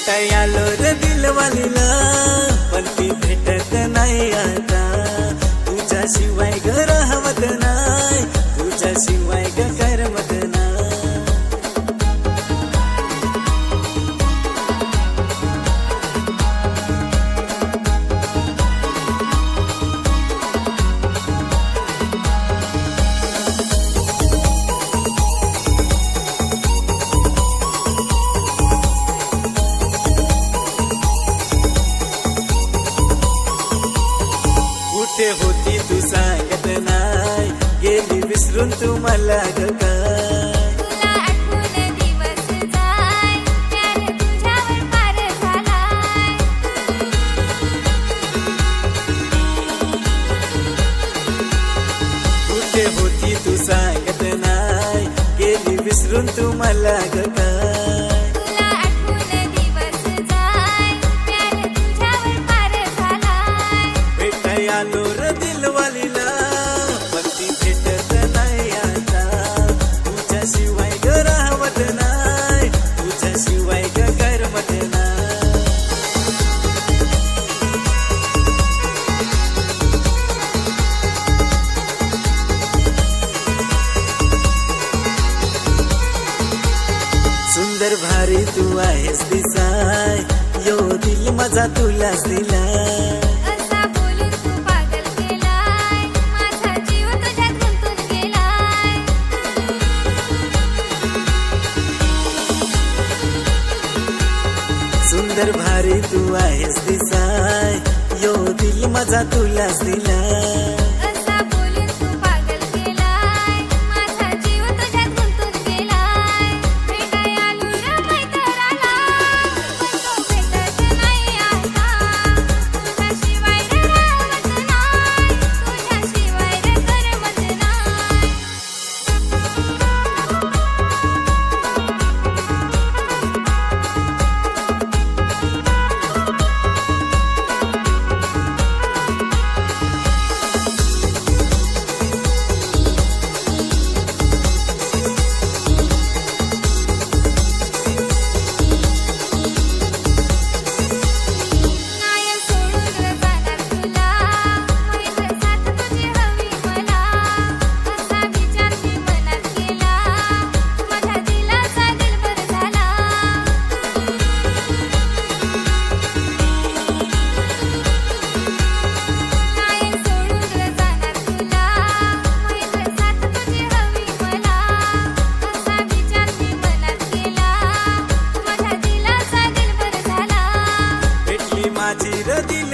भेटाय आलो रे दिलवालीला, पण ती भेटत नाही आता. तुझ्याशिवाय ग राहवत नाही, तुझ्याशिवाय ग करमत नाही. कुठे होती तू सांगत नाही, गेली विसरून तू मला ग काय. तुला आठवून दिवस जाय, प्यार तुझ्यावर पार झालाय. कुठे होती तू सांगत नाही, गेली विसरून तू मला ग काय. तुला आठवून दिवस जाय, प्यार तुझ्यावर पार झालाय. भेटाय आलो रे दिलवालीला, पण ती भेटत नाही आता. तुझ्याशिवाय ग राहवत नाही, तुझ्याशिवाय ग करमत नाही. सुंदर भारी तू आहेस दिसाय, यो दिल माझा तुलाच दिलाय. असा बोलून तू पागल केलाय, माझा जीव तुझ्यात गुंतून गेलाय. सुंदर भारी तू आहेस दिसाय, यो दिल माझा तुलाच दिलाय. असा बोलून तू पागल केलाय, माझा जीव तुझ्यात गुंतून गेलाय. भेटाय आलो रे मैत्तराला, पण तो भेटत नाही आता. तुझ्याशिवाय रे राहवत नाही, तुझ्याशिवाय रे करमत नाही. नाही सोडून जाणार तुला, मैत्र साथ तुझी हवी मला. असा विचार मी मनात केला, माझ्या दिलाचा दिलबर झाला. नाही सोडून जाणार तुला, मैत्र साथ तुझी हवी मला. असा विचार मी मनात केला, माझ्या दिलाचा दिलबर झाला. भेटली माझी र दिल